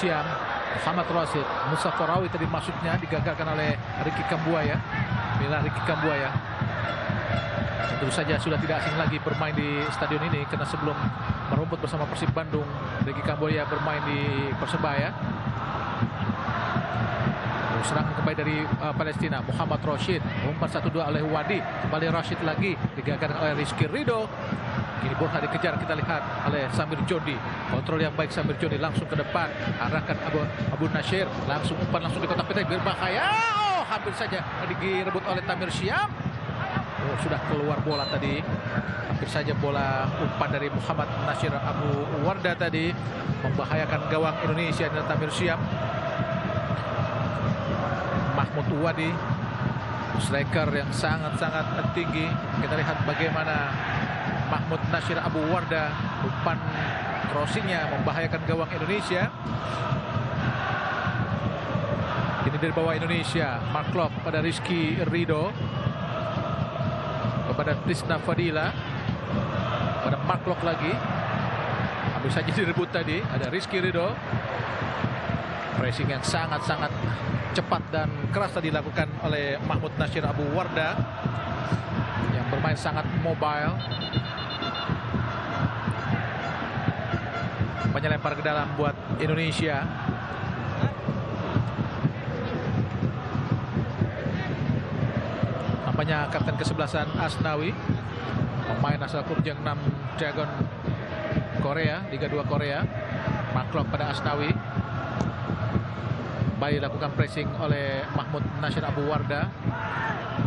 Syam, Muhammad Rashid, Musa Torawi tadi maksudnya digagalkan oleh Ricky Kambuaya. Bila Ricky Kambuaya tentu saja sudah tidak asing lagi bermain di stadion ini karena sebelum merumput bersama Persib Bandung, Ricky Kambuaya bermain di Persebaya. Serangan kembali dari Palestina, Muhammad Rashid, umpan 1-2 oleh Wadi, kembali Rashid lagi, digagalkan oleh Rizky Ridho. Kini bola dikejar, kita lihat oleh Samir Jondi, kontrol yang baik Samir Jondi, langsung ke depan, arahkan Abu Nasir, langsung umpan langsung di kotak penalti, berbahaya, hampir saja direbut oleh Tamir Syam. Sudah keluar bola tadi, hampir saja bola umpan dari Muhammad Nasir Abu Wardah tadi membahayakan gawang Indonesia dan Tamir Syam. Mahmud Wadi, striker yang sangat-sangat tinggi. Kita lihat bagaimana Mahmud Nasir Abu Wardah, umpan crossingnya membahayakan gawang Indonesia. Ini dari bawah Indonesia, Mark Klok pada Rizky Ridho, kepada Trisna Fadila, pada Mark Klok lagi, hampir saja direbut tadi, ada Rizky Ridho. Pressing yang sangat-sangat cepat dan keras tadi dilakukan oleh Mahmud Nasir Abu Wardah yang bermain sangat mobile. Lempar ke dalam buat Indonesia. Nampaknya kapten kesebelasan Asnawi, pemain asal klub Jeonnam Dagon Korea, Liga 2 Korea. Maklok pada Asnawi. Baik lakukan pressing oleh Mahmud Nasir Abu Wardah,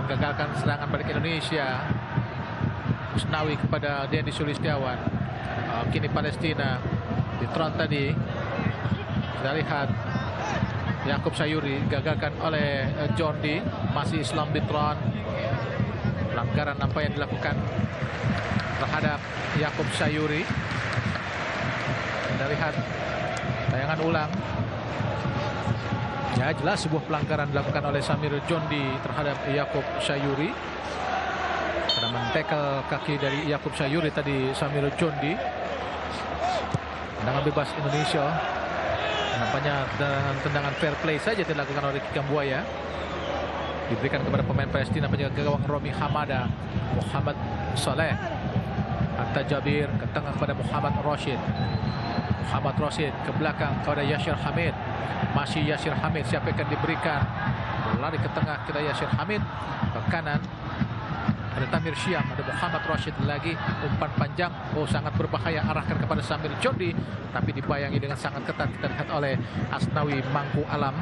menggagalkan serangan balik Indonesia. Asnawi kepada Dendi Sulistiawan. Kini Palestina di tron tadi, kita lihat Yakub Sayuri gagalkan oleh Jondi, masih Islam di tron. Pelanggaran apa yang dilakukan terhadap Yakub Sayuri. Kita lihat tayangan ulang. Ya, jelas sebuah pelanggaran dilakukan oleh Samir Jondi terhadap Yakub Sayuri. Karena mentekel kaki dari Yakub Sayuri tadi Samir Jondi. Tendangan bebas Indonesia. Nampaknya tendangan fair play saja dilakukan oleh Ricky Kambuaya. Diberikan kepada pemain Palestina, penjaga gawang Romi Hamada, Muhammad Saleh. Atta Jabir ke tengah kepada Muhammad Rashid. Muhammad Rashid ke belakang kepada Yasir Hamid. Masih Yasir Hamid, siapa yang akan diberikan? Lari ke tengah kita Yasir Hamid, ke kanan ada Tamir Syam, ada Muhammad Rashid lagi, umpan panjang, sangat berbahaya, arahkan kepada Samir Jondi, tapi dibayangi dengan sangat ketat. Kita lihat oleh Asnawi Mangku Alam.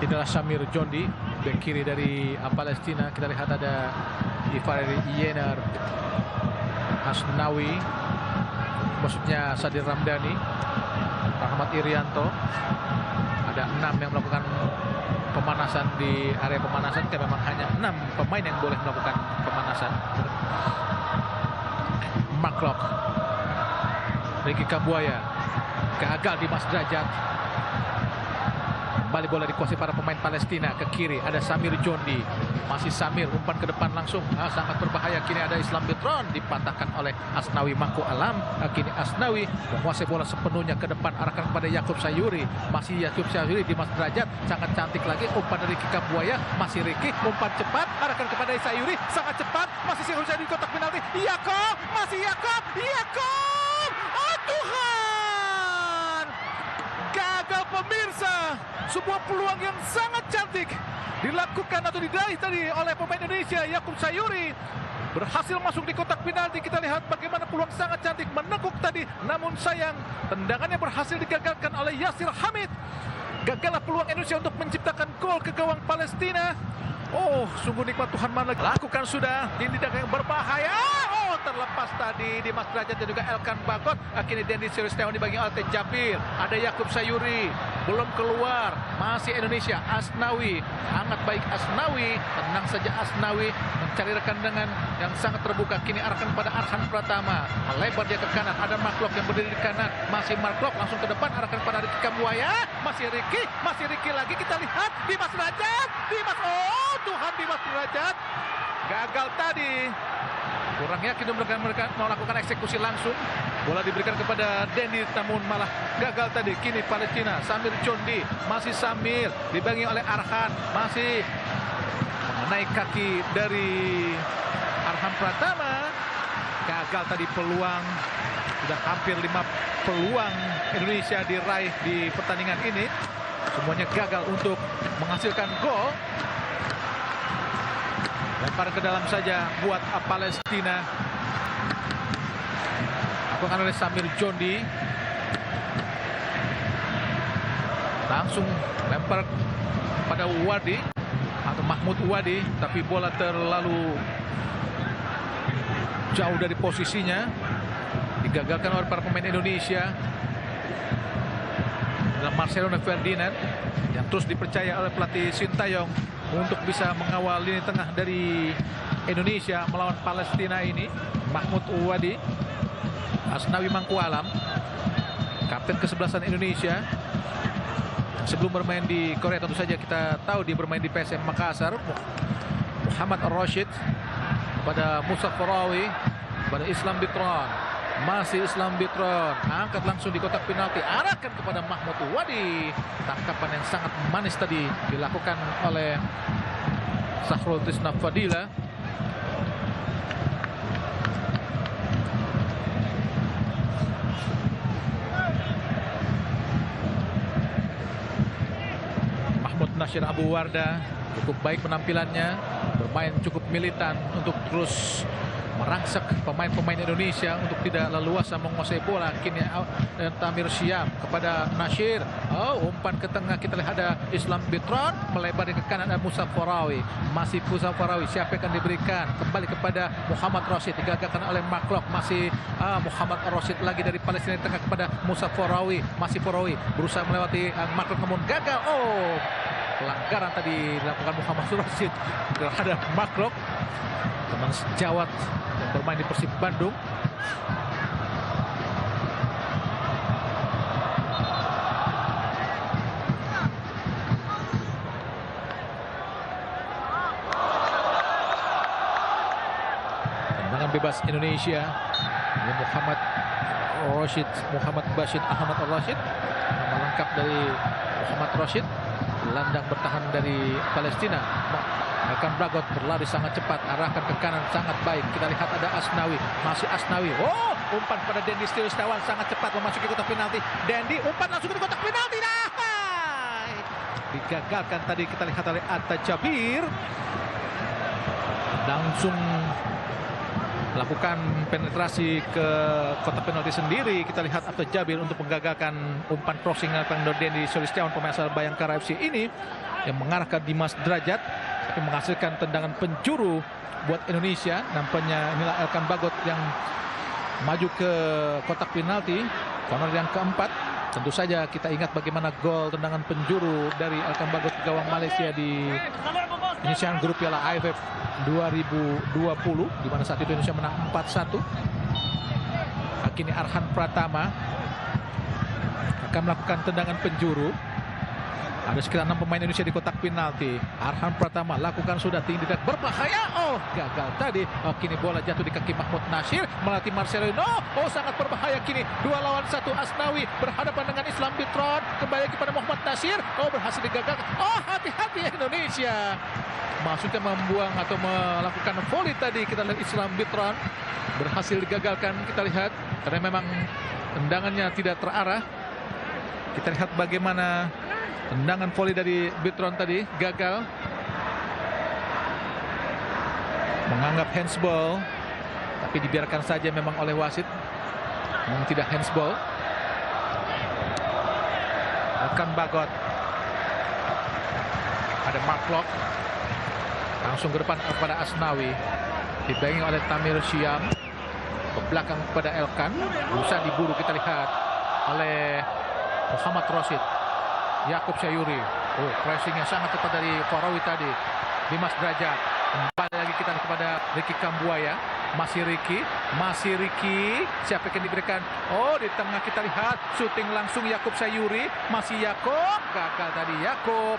Inilah Samir Jondi, bek kiri dari Palestina. Kita lihat ada Ifareri Yener, Asnawi, maksudnya Sadir Ramdhani, Rahmat Irianto. Ada 6 yang melakukan pemanasan di area pemanasan. Karena memang hanya 6 pemain yang boleh melakukan pemanasan. Maklok, Ricky Kambuaya gagal di Mas Derajat. Kembali bola dikuasai para pemain Palestina. Ke kiri ada Samir Jondi, masih Samir, umpan ke depan langsung, sangat berbahaya. Kini ada Islam Bitron, dipatahkan oleh Asnawi Mangku Alam. Kini Asnawi menguasai bola sepenuhnya ke depan, arahkan kepada Yakub Sayuri. Masih Yakub Sayuri di Mas Derajat, sangat cantik lagi, umpan dari Ricky Kambuaya. Masih Ricky, umpan cepat, arahkan kepada Sayuri, sangat cepat. Masih Sayuri di kotak penalti. Yakob, masih Yakob, Yakob, oh Tuhan, gagal pemirsa. Sebuah peluang yang sangat cantik dilakukan atau diraih tadi oleh pemain Indonesia. Yakub Sayuri berhasil masuk di kotak penalti. Kita lihat bagaimana peluang sangat cantik menekuk tadi, namun sayang tendangannya berhasil digagalkan oleh Yasir Hamid. Gagallah peluang Indonesia untuk menciptakan gol ke gawang Palestina. Sungguh nikmat Tuhan mana lakukan sudah. Ini tindakan yang berbahaya. Terlepas tadi di Mas Derajat dan juga Elkan Bagot. Akhirnya Dendi Sulistiawan dibagi oleh Jabir. Ada Yakub Sayuri, belum keluar. Masih Indonesia, Asnawi. Hangat baik Asnawi, tenang saja Asnawi, mencari rekan dengan yang sangat terbuka. Kini arahkan pada Arhan Pratama, melebar dia ke kanan. Ada Maklok yang berdiri di kanan. Masih Maklok langsung ke depan, arahkan pada Ricky Kambuaya. Masih Ricky lagi. Kita lihat di Mas Derajat. Tuhan, di Mas Derajat gagal tadi. Kurang yakin mereka melakukan eksekusi langsung. Bola diberikan kepada Dendi namun malah gagal tadi. Kini Palestina, Samir Condi, masih Samir, dibangi oleh Arhan, masih mengenai kaki dari Arhan Pratama. Gagal tadi peluang, sudah hampir 5 peluang Indonesia diraih di pertandingan ini. Semuanya gagal untuk menghasilkan gol. Lempar ke dalam saja buat Palestina. Lakukan oleh Samir Condi. Langsung lempar pada Wadi atau Mahmud Wadi, tapi bola terlalu jauh dari posisinya. Digagalkan oleh para pemain Indonesia. Dalam Marcelo Ferdinand yang terus dipercaya oleh pelatih Sintayong untuk bisa mengawal lini tengah dari Indonesia melawan Palestina ini. Mahmud Wadi, Asnawi Mangkualam, kapten ke-11 Indonesia. Sebelum bermain di Korea tentu saja kita tahu dia bermain di PSM Makassar. Muhammad Ar-Rashid pada Musa Farawi, pada Islam Bitron. Masih Islam Bitron, angkat langsung di kotak penalti, arahkan kepada Mahmud Wadi. Tangkapan yang sangat manis tadi dilakukan oleh Sahrul Trisna Fadila. Mahmud Nasir Abu Wardah cukup baik penampilannya, bermain cukup militan untuk terus merangsak pemain-pemain Indonesia untuk tidak leluasa menguasai bola. Kini Tamir Syam kepada Nasir. Umpan ke tengah, kita lihat ada Islam Bitron, melebar ke kanan ada Musa Farawi. Masih Musa Farawi, siapa yang akan diberikan? Kembali kepada Muhammad Rashid, digagalkan oleh Maklok. Masih Muhammad Rashid lagi dari Palestina tengah kepada Musa Farawi. Masih Farawi berusaha melewati Maklok namun gagal. Pelanggaran tadi dilakukan Muhammad Rashid terhadap Maklok, teman sejawat yang bermain di Persib Bandung. Tendangan bebas Indonesia. Ini Muhammad Rashid, Muhammad Bashir Ahmad Ar-Rashid, nama lengkap dari Muhammad Rashid. Landang bertahan dari Palestina. Elkan Bagot berlari sangat cepat, arahkan ke kanan sangat baik. Kita lihat ada Asnawi, masih Asnawi. Umpan pada Dendi Setiawan sangat cepat memasuki kotak penalti. Dendi umpan langsung ke kotak penalti. Digagalkan tadi, kita lihat oleh Atta Jabir. Langsung melakukan penetrasi ke kotak penalti sendiri. Kita lihat Atta Jabir untuk menggagalkan umpan crossing dari Dendi Setiawan, pemain asal Bayangkara FC ini yang mengarahkan Dimas Derajat, tapi menghasilkan tendangan penjuru buat Indonesia. Nampaknya inilah Elkan Bagot yang maju ke kotak penalti, corner yang keempat. Tentu saja kita ingat bagaimana gol tendangan penjuru dari Elkan Bagot gawang Malaysia di penyisihan grup Piala AFF 2020, di mana saat itu Indonesia menang 4-1. Kini Arhan Pratama akan melakukan tendangan penjuru. Ada sekitar 6 pemain Indonesia di kotak penalti. Arhan Pratama lakukan sudah tinggi dan berbahaya. Gagal tadi. Kini bola jatuh di kaki Mahmud Nasir, melatih Marcelino. Sangat berbahaya kini. 2 lawan 1 Asnawi berhadapan dengan Islam Bitron. Kembali kepada Muhammad Nasir. Berhasil digagalkan. Hati-hati Indonesia. Maksudnya membuang atau melakukan volley tadi. Kita lihat Islam Bitron berhasil digagalkan. Kita lihat karena memang tendangannya tidak terarah. Kita lihat bagaimana tendangan volley dari Bitron tadi gagal. Menganggap handsball, tapi dibiarkan saja memang oleh wasit. Memang tidak handsball. Elkan Bagot. Ada Maklok. Langsung ke depan kepada Asnawi. Dibangi oleh Tamir Syam. Ke belakang kepada Elkan. Berusaha diburu, kita lihat oleh Muhammad Rashid. Yakub Sayuri. Pressingnya sangat cepat dari Farawi tadi. Dimas Derajat. Kembali lagi kita kepada Ricky Kambuaya. Masih Ricky. Siapa yang diberikan? Di tengah kita lihat. Shooting langsung Yakub Sayuri. Masih Yakub. Gagal tadi Yakub.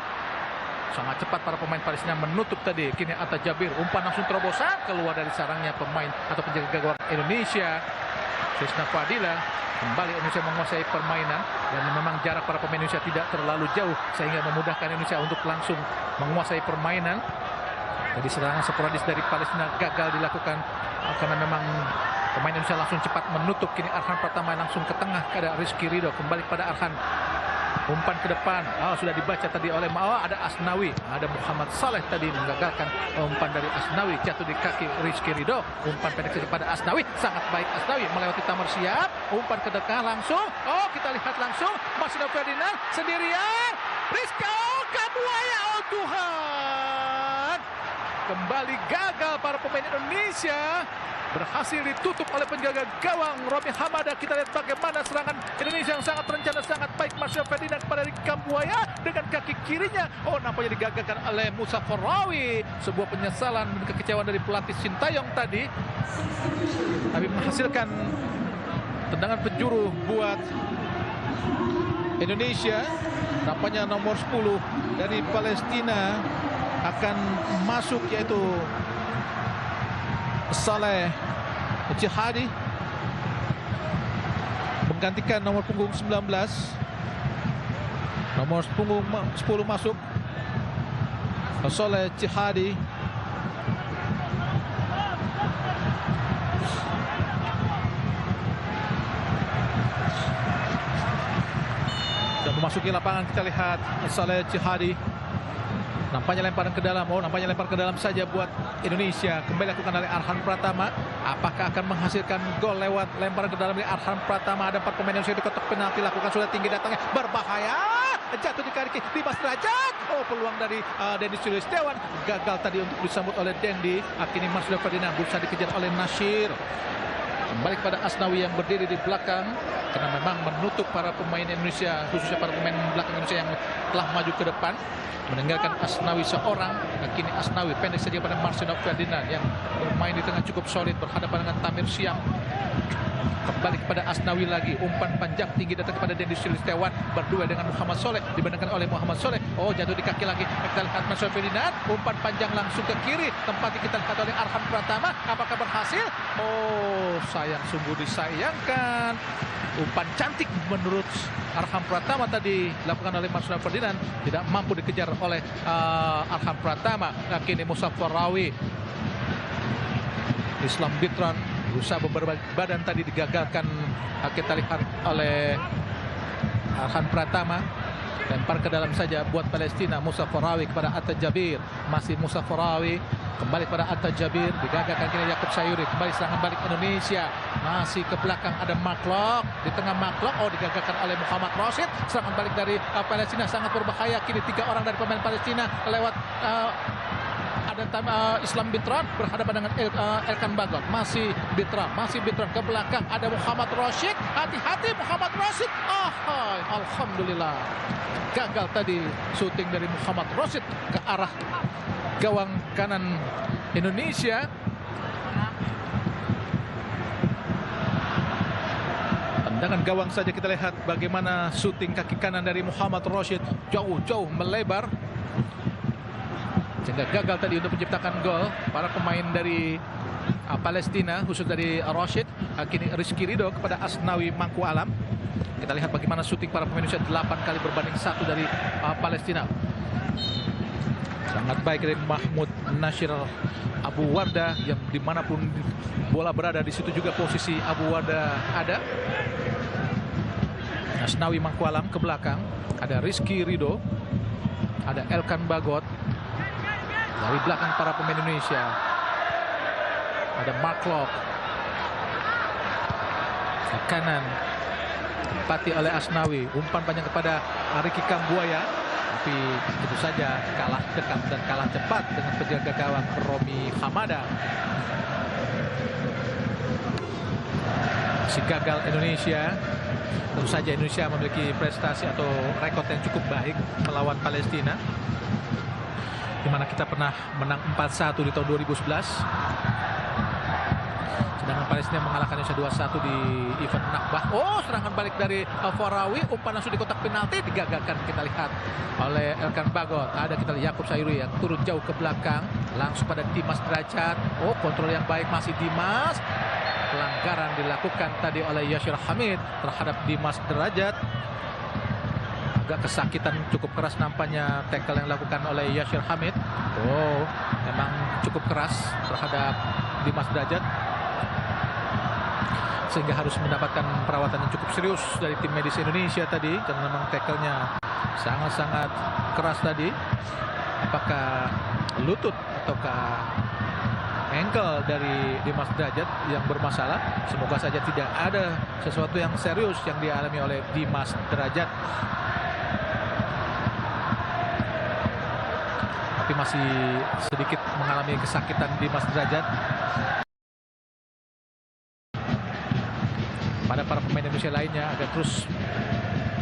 Sangat cepat para pemain Palestina menutup tadi. Kini Atta Jabir. Umpan langsung terobosan. Keluar dari sarangnya pemain atau penjaga gawang Indonesia. Krisna Fadila. Kembali Indonesia menguasai permainan dan memang jarak para pemain Indonesia tidak terlalu jauh sehingga memudahkan Indonesia untuk langsung menguasai permainan. Jadi serangan sporadis dari Palestina gagal dilakukan karena memang pemain Indonesia langsung cepat menutup. Kini Arhan Pratama langsung ke tengah, ada Rizky Ridho kembali pada Arhan. Umpan ke depan, sudah dibaca tadi oleh ada Asnawi, ada Muhammad Saleh tadi menggagalkan umpan dari Asnawi, jatuh di kaki Rizky Ridho. Umpan pendek saja pada Asnawi, sangat baik Asnawi melewati Tamar Siap, umpan ke depan langsung. Kita lihat langsung Marcelino Ferdinand sendirian, Rizky Kambuaya, Tuhan, kembali gagal para pemain Indonesia. Berhasil ditutup oleh penjaga gawang Romi Hamada. Kita lihat bagaimana serangan Indonesia yang sangat rencana, sangat baik. Marcelino Ferdinand kepada Kambuaya dengan kaki kirinya. Nampaknya digagalkan oleh Musa Farawi. Sebuah penyesalan dan kekecewaan dari pelatih Sintayong tadi. Tapi menghasilkan tendangan penjuru buat Indonesia. Nampaknya nomor 10 dari Palestina akan masuk, yaitu Saleh Jihadi menggantikan nomor punggung 19. Nomor punggung 10 masuk Saleh Jihadi. Dan memasuki lapangan kita lihat Saleh Jihadi. Nampaknya lemparan ke dalam. Nampaknya lempar ke dalam saja buat Indonesia. Kembali lakukan oleh Arhan Pratama. Apakah akan menghasilkan gol lewat lemparan ke dalam dari Arhan Pratama? Ada 4 pemain yang sudah di kotak penalti. Lakukan sudah tinggi datangnya. Berbahaya. Jatuh di kaki Dimas Derajat. Peluang dari Dendi Sulistiawan. Gagal tadi untuk disambut oleh Dendi. Akhirnya Marcelino Ferdinand berusaha dikejar oleh Nasir. Kembali kepada Asnawi yang berdiri di belakang. Karena memang menutup para pemain Indonesia, khususnya para pemain belakang Indonesia yang telah maju ke depan. Meninggalkan Asnawi seorang. Kini Asnawi pendek saja pada Marcelino Ferdinand yang bermain di tengah cukup solid berhadapan dengan Tamir Siam. Kembali kepada Asnawi lagi. Umpan panjang tinggi datang kepada Dendi Sulistiawan. Berdua dengan Muhammad Soleh. Dibandingkan oleh Muhammad Soleh. Jatuh di kaki lagi. Kita lihat Marcelino Ferdinand. Umpan panjang langsung ke kiri. Tempat kita lihat oleh Arhan Pratama. Apakah berhasil? Sayang, sungguh disayangkan. Umpan cantik menurut Arhan Pratama tadi dilakukan oleh Marcelino Ferdinand. Tidak mampu dikejar oleh Arhan Pratama. Kini Musa Farawi. Islam Bitran berusaha berbalik badan tadi digagalkan. Kita lihat oleh Arhan Pratama. Lempar ke dalam saja buat Palestina. Musa Farawi kepada Atta Jabir. Masih Musa Farawi. Kembali pada Atta Jabir. Digagalkan kini Yakub Sayuri. Kembali serangan balik Indonesia. Masih ke belakang ada Maklok. Di tengah Maklok. Digagalkan oleh Muhammad Rashid. Serangan balik dari Palestina sangat berbahaya. Kini 3 orang dari pemain Palestina lewat ada Islam Bitran berhadapan dengan Elkan Bagot. Masih Bitran ke belakang ada Muhammad Rashid. Hati-hati Muhammad Rashid. Alhamdulillah. Gagal tadi syuting dari Muhammad Rashid ke arah gawang kanan Indonesia. Tendangan gawang saja kita lihat bagaimana syuting kaki kanan dari Muhammad Rashid jauh-jauh melebar. Sehingga gagal tadi untuk menciptakan gol. Para pemain dari Palestina khusus dari Rashid. Kini Rizky Ridho kepada Asnawi Mangku Alam. Kita lihat bagaimana syuting para pemain Indonesia 8 kali berbanding 1 dari Palestina. Sangat baik dari Mahmud Nasir Abu Wardah yang dimanapun bola berada di situ juga posisi Abu Wardah ada. Asnawi Mangku Alam ke belakang ada Rizky Ridho, ada Elkan Bagot. Dari belakang para pemain Indonesia ada Marklock ke kanan ditempati oleh Asnawi. Umpan panjang kepada Ricky Kambuaya, tapi tentu saja kalah dekat dan kalah cepat dengan penjaga gawang Romi Hamada. Masih gagal Indonesia. Tentu saja Indonesia memiliki prestasi atau rekor yang cukup baik melawan Palestina, di mana kita pernah menang 4-1 di tahun 2011. Sedangkan Palestina mengalahkan Indonesia 2-1 di event Nakbah. Serangan balik dari Farawi. Umpan langsung di kotak penalti. Digagalkan kita lihat oleh Elkan Bagot. Ada kita lihat Yakub Sayuri yang turun jauh ke belakang. Langsung pada Dimas Derajat. Kontrol yang baik masih Dimas. pelanggaran dilakukan tadi oleh Yasir Hamid terhadap Dimas Derajat. Agak kesakitan, cukup keras nampaknya tackle yang dilakukan oleh Yasir Hamid. Oh, memang cukup keras terhadap Dimas Derajat, sehingga harus mendapatkan perawatan yang cukup serius dari tim medis Indonesia tadi, karena memang tackle-nya sangat-sangat keras tadi. Apakah lutut ataukah ankle dari Dimas Derajat yang bermasalah? Semoga saja tidak ada sesuatu yang serius yang dialami oleh Dimas Derajat. Tapi masih sedikit mengalami kesakitan Dimas Derajat. Pada para pemain Indonesia lainnya agar terus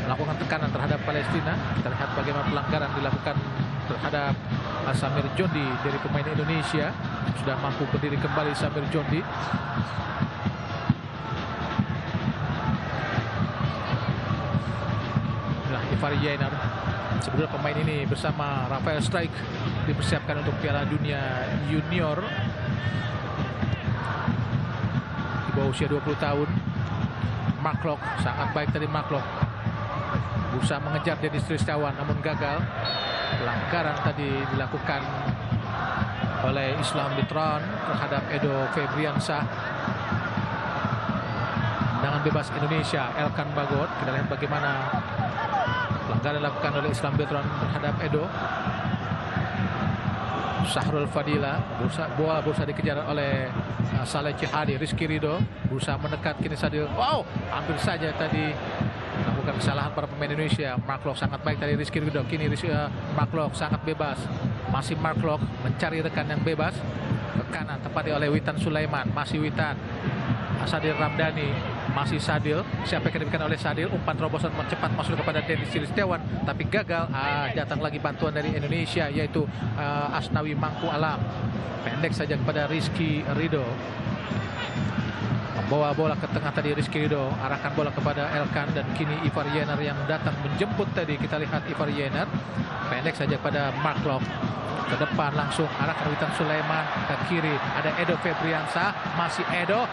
melakukan tekanan terhadap Palestina. Kita lihat bagaimana pelanggaran dilakukan terhadap Samir Jondi dari pemain Indonesia. Sudah mampu berdiri kembali Samir Jondi. Nah, Ivari Yenar, sebenarnya pemain ini bersama Rafael Strijk dipersiapkan untuk Piala Dunia Junior di bawah usia 20 tahun. Mark Locke, sangat baik tadi Mark Locke. Berusaha mengejar Dennis Tristawan namun gagal. Pelanggaran tadi dilakukan oleh Islam Bitron terhadap Edo Febriansyah. Tendangan bebas Indonesia, Elkan Bagot. Kita lihat bagaimana pelanggaran dilakukan oleh Islam Bitron terhadap Edo. Sahrul Fadila, bola berusaha dikejar oleh Saleh Cihadi. Rizky Ridho berusaha mendekat, kini Sadil. Wow, hampir saja tadi melakukan kesalahan para pemain Indonesia. Mark Locke sangat baik tadi Rizky Ridho. Kini Mark Locke sangat bebas. Masih Mark Locke mencari rekan yang bebas. Ke kanan tepatnya oleh Witan Sulaiman. Masih Witan. Sadil Ramdhani, masih Sadil. Siapa yang diberikan oleh Sadil? Umpan terobosan cepat masuk kepada Dennis Tristawan, tapi gagal. Datang lagi bantuan dari Indonesia, yaitu Asnawi Mangku Alam. Pendek saja kepada Rizky Ridho. Membawa bola ke tengah tadi Rizky Ridho, arahkan bola kepada Elkan, dan kini Ivar Yenar yang datang menjemput tadi. Kita lihat Ivar Yenar pendek saja pada Mark Locke. Ke depan langsung arahkan Witan Sulaiman, ke kiri ada Edo Febriansyah, masih Edo.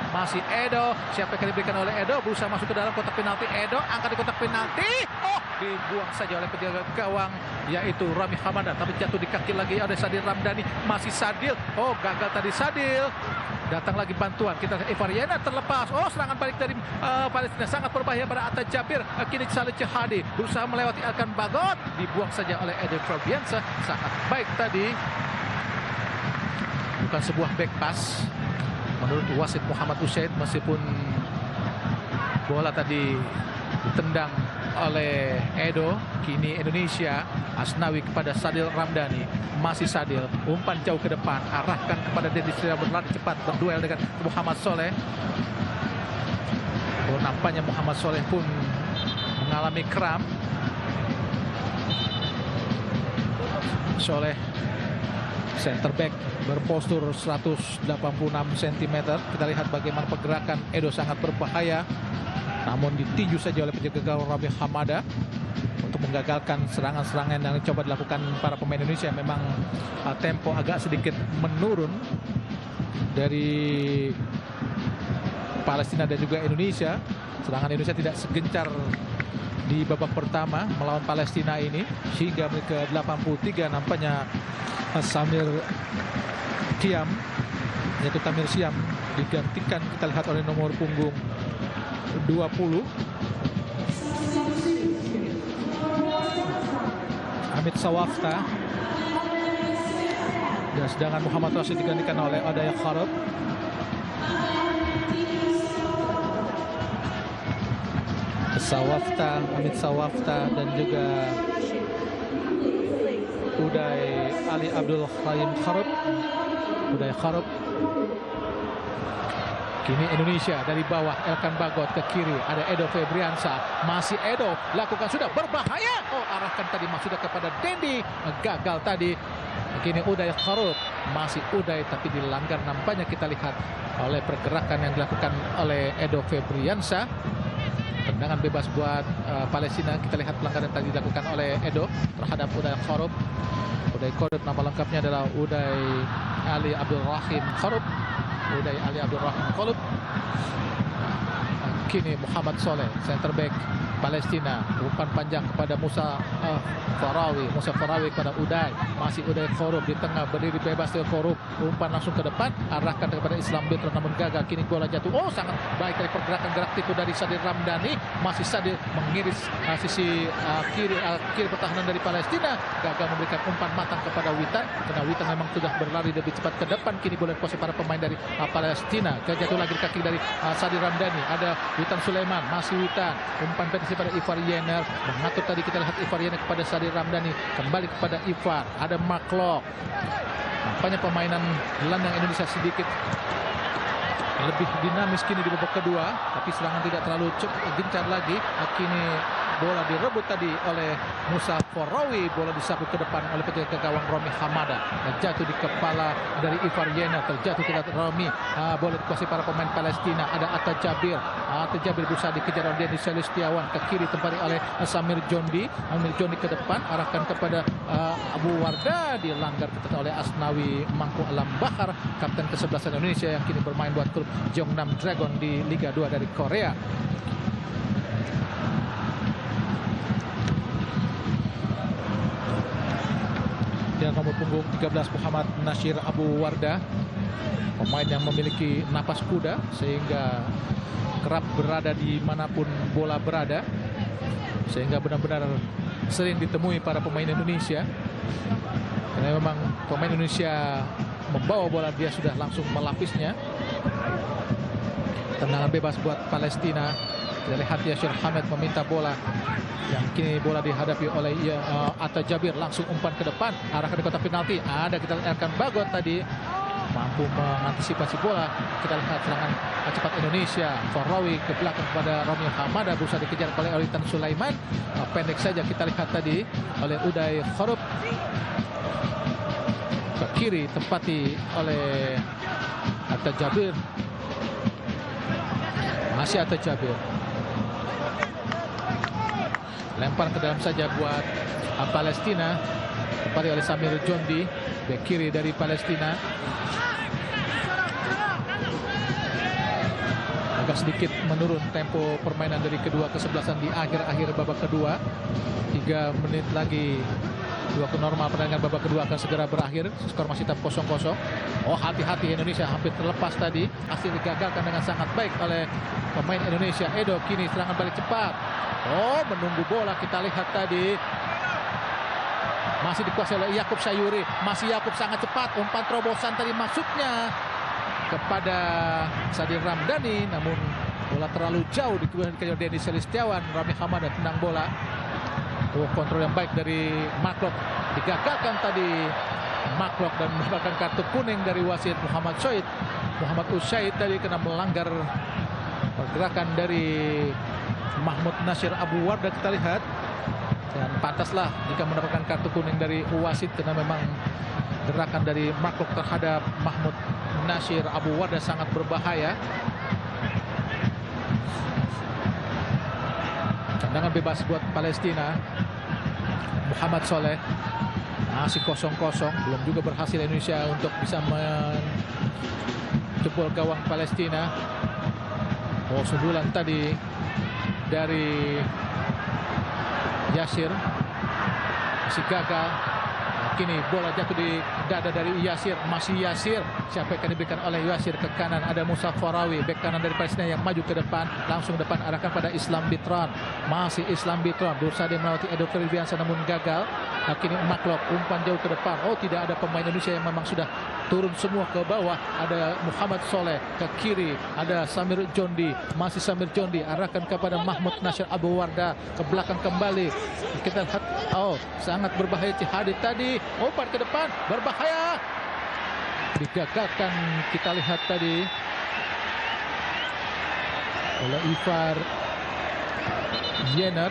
Siapa yang diberikan oleh Edo? Berusaha masuk ke dalam kotak penalti. Edo angkat di kotak penalti. Oh, dibuang saja oleh penjaga gawang yaitu Rami Hamada, tapi jatuh di kaki lagi oleh Sadil Ramdhani. Masih Sadil. Oh, gagal tadi Sadil. Datang lagi bantuan. Kita Ivar Yenar terlepas. Oh, serangan balik dari Palestina sangat berbahaya pada Atta Jabir. Kini Saleh Cihadi berusaha melewati Elkan Bagot. Dibuang saja oleh Edo Febriansyah. Sangat baik tadi. Bukan sebuah back pass menurut wasit Muhammad Usaid, meskipun bola tadi ditendang oleh Edo. Kini Indonesia, Asnawi kepada Sadil Ramdhani. Masih Sadil, umpan jauh ke depan, arahkan kepada Dennis Tristawan, berlari cepat berduel dengan Muhammad Soleh. Oh, nampaknya Muhammad Soleh pun mengalami kram. Soleh center back berpostur 186 cm. Kita lihat bagaimana pergerakan Edo sangat berbahaya, namun ditinju saja oleh penjaga gawang Rami Hamada untuk menggagalkan serangan-serangan yang coba dilakukan para pemain Indonesia. Memang tempo agak sedikit menurun dari Palestina dan juga Indonesia. Serangan Indonesia tidak segencar di babak pertama melawan Palestina ini, hingga menit ke 83 nampaknya Samir Siam, yaitu Tamir Siam, digantikan kita lihat oleh nomor punggung 20 Hamid Sawafta, dan sedangkan Muhammad Rashid digantikan oleh Odaya Kharab. Hamid Sawafta dan juga Uday Ali Abdul Rahim Kharab. Kini Indonesia dari bawah, Elkan Bagot ke kiri, ada Edo Febriansyah, masih Edo, lakukan sudah berbahaya. Oh, arahkan tadi sudah kepada Dendi, gagal tadi. Kini Uday Kharab, masih Uday tapi dilanggar nampaknya, kita lihat oleh pergerakan yang dilakukan oleh Edo Febriansyah. Tendangan bebas buat Palestina. Kita lihat pelanggaran yang tadi dilakukan oleh Edo terhadap Uday Kharab. Uday Kharab nama lengkapnya adalah Uday Ali Abdul Rahim Kharab. Uday Ali Abdul Rahim Kharab. Kini Muhammad Soleh, center back Palestina, umpan panjang kepada Musa Farawi. Musa Farawi kepada Uday, masih Uday Khorub di tengah, berdiri bebas dengan Khorub, umpan langsung ke depan, arahkan kepada Islam Bitron namun gagal. Kini bola jatuh. Oh, sangat baik dari pergerakan gerak tipu dari Sadir Ramdhani. Masih Sadir mengiris sisi kiri pertahanan dari Palestina, gagal memberikan umpan matang kepada Witan, karena Witan memang sudah berlari lebih cepat ke depan. Kini bola dikuasai para pemain dari Palestina, terjatuh lagi di kaki dari Sadir Ramdhani. Ada Witan Sulaiman, masih Witan, umpan petisi pada Ivar Yener, mengatur tadi kita lihat Ivar Yener kepada Sadir Ramdhani, kembali kepada Ivar, ada Maklok. Nampaknya permainan gelandang Indonesia sedikit lebih dinamis kini di babak kedua, tapi serangan tidak terlalu gencar lagi. Kini bola direbut tadi oleh Musa Farawi, bola disapu ke depan oleh penjaga gawang Romi Hamada dan jatuh di kepala dari Ivar Yener, terjatuh ke Romi. Bola dikuasai para pemain Palestina, ada Atta Jabir. Atta Jabir berusaha dikejar oleh Denny Selistiawan, ke kiri tempati oleh Samir Jondi. Samir Jondi ke depan, arahkan kepada Abu Wardah, dilanggar ketat oleh Asnawi Mangku Alam Bahar, kapten ke-11 Indonesia yang kini bermain buat klub Jeonnam Dragon di Liga 2 dari Korea. Dan nomor punggung 13 Muhammad Nasir Abu Wardah, pemain yang memiliki napas kuda sehingga kerap berada di manapun bola berada, sehingga benar-benar sering ditemui para pemain Indonesia. Karena memang pemain Indonesia membawa bola, dia sudah langsung melapisnya. Tendangan bebas buat Palestina. Kita lihat Yasir Hamid meminta bola, yang kini bola dihadapi oleh Atta Jabir, langsung umpan ke depan, arahkan ke kotak penalti. Ada kita lihatkan Bagot tadi mampu mengantisipasi bola. Kita lihat serangan cepat Indonesia, Farawi ke belakang kepada Romi Hamada, berusaha dikejar oleh Witan Sulaiman, pendek saja kita lihat tadi oleh Uday Khorub, ke kiri tempati oleh Atta Jabir, masih Atta Jabir, lempar ke dalam saja buat Palestina, tempati oleh Samir Jondi, bek kiri dari Palestina. Agak sedikit menurun tempo permainan dari kedua kesebelasan di akhir-akhir babak kedua. 3 menit lagi waktu normal pertandingan babak kedua akan segera berakhir. Skor masih tetap 0-0. Oh, hati-hati Indonesia, hampir terlepas tadi. Hasil digagalkan dengan sangat baik oleh pemain Indonesia. Edo kini serangan balik cepat. Oh, menunggu bola kita lihat tadi. Masih dikuasai oleh Yakub Sayuri. Masih Yakub sangat cepat. Umpan terobosan tadi masuknya kepada Sadir Ramdhani, namun bola terlalu jauh dikejar Denny Selistiawan. Rami Hamada tendang bola. Kontrol yang baik dari Maklok, digagalkan tadi Maklok dan mendapatkan kartu kuning dari wasit Muhammad Usaid tadi karena melanggar pergerakan dari Mahmud Nasir Abu Wardah kita lihat, dan pantaslah jika mendapatkan kartu kuning dari wasit karena memang gerakan dari Maklok terhadap Mahmud Nasir Abu Wardah sangat berbahaya. Tendangan bebas buat Palestina. Muhammad Soleh masih 0-0, belum juga berhasil Indonesia untuk bisa menjebol gawang Palestina. Oh, sundulan tadi dari Yasir masih gagal. Kini bola jatuh di dada dari Yasir, masih Yasir. Siapa yang akan diberikan oleh Yasir ke kanan? Ada Musa Farawi, bek kanan dari Palestina yang maju ke depan, langsung depan arahkan pada Islam Bitron. Masih Islam Bitron berusaha dia melewati Edo Firbiansa namun gagal. Kini Maklok umpan jauh ke depan. Oh, tidak ada pemain Indonesia yang memang sudah turun semua ke bawah. Ada Muhammad Soleh ke kiri, ada Samir Jondi, masih Samir Jondi, arahkan kepada Mahmud Nasir Abu Wardah, ke belakang kembali. Kita lihat, oh, sangat berbahaya Cihadit tadi. Umpan ke depan, berbahaya. Digagalkan kita lihat tadi oleh Ivar Yener.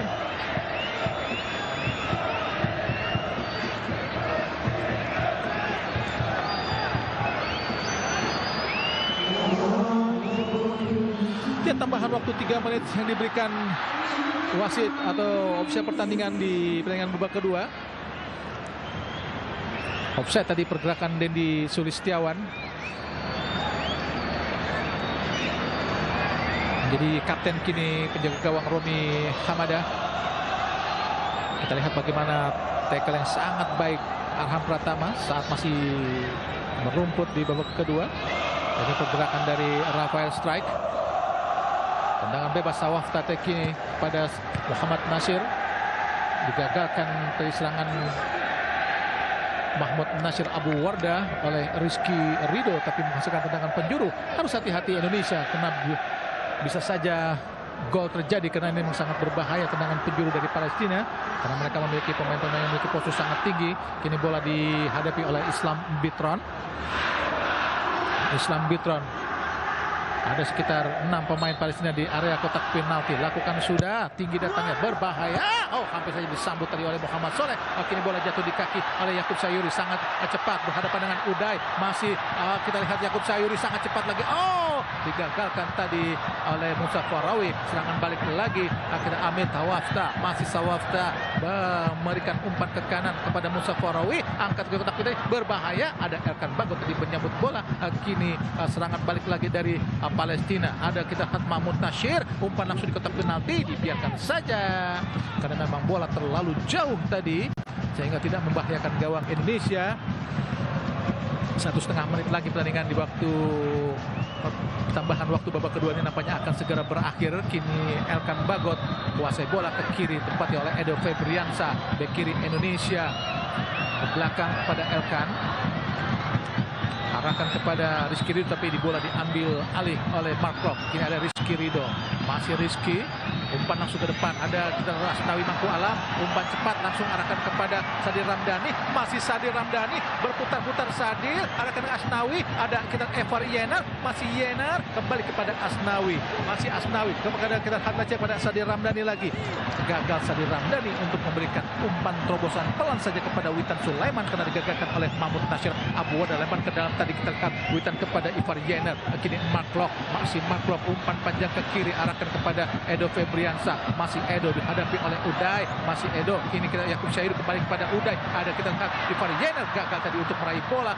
Tambahan waktu 3 menit yang diberikan wasit atau ofisial pertandingan di pertandingan babak kedua. Offside tadi pergerakan Denny Sulistiawan. Jadi kapten kini penjaga gawang Romi Hamada. Kita lihat bagaimana tackle yang sangat baik Arham Pratama saat masih merumput di babak kedua. Ini pergerakan dari Rafael Strike. Tendangan bebas Sawafta kini pada Muhammad Nasir. Digagalkan dari serangan Mahmud Nasir Abu Wardah oleh Rizky Ridho, tapi menghasilkan tendangan penjuru. Harus hati-hati Indonesia karena bisa saja gol terjadi karena ini memang sangat berbahaya tendangan penjuru dari Palestina karena mereka memiliki pemain-pemain yang memiliki posisi sangat tinggi. Kini bola dihadapi oleh Islam Bitron. Ada sekitar 6 pemain Palestina di area kotak penalti. Lakukan sudah, tinggi datangnya, berbahaya. Oh, hampir saja disambut tadi oleh Muhammad Soleh. Kini bola jatuh di kaki oleh Yakub Sayuri, sangat cepat berhadapan dengan Uday. Masih kita lihat Yakub Sayuri sangat cepat lagi. Oh, digagalkan tadi oleh Musa Farawi. Serangan balik lagi. Akhirnya Amir Tawafta, masih Sawafta memberikan umpan ke kanan kepada Musa Farawi. Angkat ke kotak penalti, berbahaya. Ada Elkan Bagot tadi menyambut bola. Kini serangan balik lagi dari Palestina. Ada kita lihat Mahmud Nasir, umpan langsung di kotak penalti, dibiarkan saja karena memang bola terlalu jauh tadi sehingga tidak membahayakan gawang Indonesia. 1,5 menit lagi pertandingan di waktu tambahan waktu babak kedua ini nampaknya akan segera berakhir. Kini Elkan Bagot kuasai bola ke kiri, tempati oleh Edo Febriansa, bek kiri Indonesia, ke belakang kepada Elkan. Arahkan kepada Rizky Ridho, tapi di bola diambil alih oleh Mark Locke. Kini ada Rizky Ridho, masih Rizky, umpan langsung ke depan. Ada kita Asnawi Mangku Alam, umpan cepat langsung arahkan kepada Sadir Ramdhani. Masih Sadir Ramdhani, berputar-putar Sadir, arahkan ke Asnawi. Ada kita Evar Yenar, masih Yenar, kembali kepada Asnawi, masih Asnawi. Kemudian kita lihat baca pada Sadir Ramdhani lagi. Gagal Sadir Ramdhani untuk memberikan umpan terobosan pelan saja kepada Witan Sulaiman karena digagalkan oleh Mahmud Nasir Abu Wardah. Lempar ke dalam tadi kita lihat Witan kepada Ivar Yenar. Kini Mark Locke, masih Mark Locke, umpan panjang ke kiri arahkan kepada Edo Febriansa. Masih Edo dihadapi oleh Uday, masih Edo. Kini kita Yakub Syahir kembali kepada Uday. Ada kita lihat Ivar Yenar gagal tadi untuk meraih bola.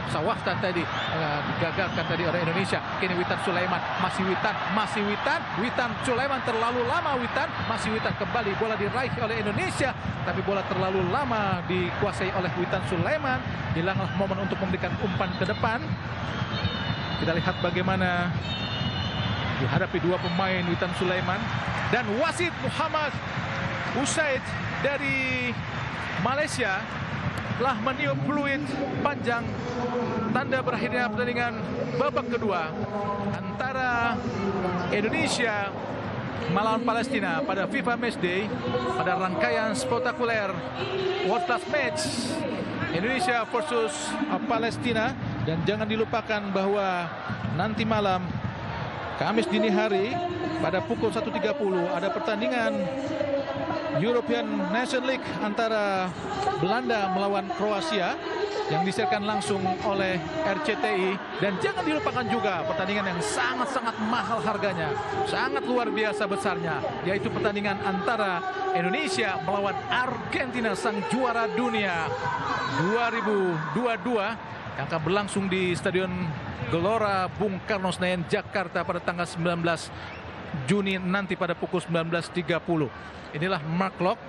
Sawafta tadi digagalkan tadi oleh Indonesia. Kini Witan Sulaiman, masih Witan Sulaiman terlalu lama. Masih Witan kembali, bola diraih oleh Indonesia, tapi bola terlalu lama dikuasai oleh Witan Sulaiman. Hilanglah momen untuk memberikan umpan ke depan. Kita lihat bagaimana dihadapi dua pemain Witan Sulaiman dan wasit Muhammad Usaid dari Malaysia telah meniup peluit panjang tanda berakhirnya pertandingan babak kedua antara Indonesia melawan Palestina pada FIFA Matchday pada rangkaian spektakuler World Class Match Indonesia versus Palestina. Dan jangan dilupakan bahwa nanti malam Kamis dini hari pada pukul 1.30 ada pertandingan European Nation League antara Belanda melawan Kroasia yang disiarkan langsung oleh RCTI. Dan jangan dilupakan juga pertandingan yang sangat-sangat mahal harganya, sangat luar biasa besarnya, yaitu pertandingan antara Indonesia melawan Argentina, sang juara dunia 2022, yang akan berlangsung di Stadion Gelora Bung Karno Senayan, Jakarta pada tanggal 19 Juni nanti pada pukul 19.30. Inilah Mark Locke.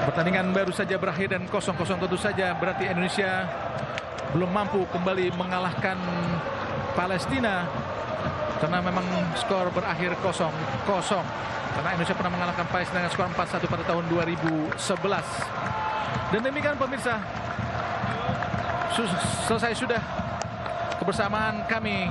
Pertandingan baru saja berakhir dan 0-0 tentu saja berarti Indonesia belum mampu kembali mengalahkan Palestina karena memang skor berakhir 0-0. Karena Indonesia pernah mengalahkan Palestina dengan skor 4-1 pada tahun 2011. Dan demikian pemirsa, selesai sudah kebersamaan kami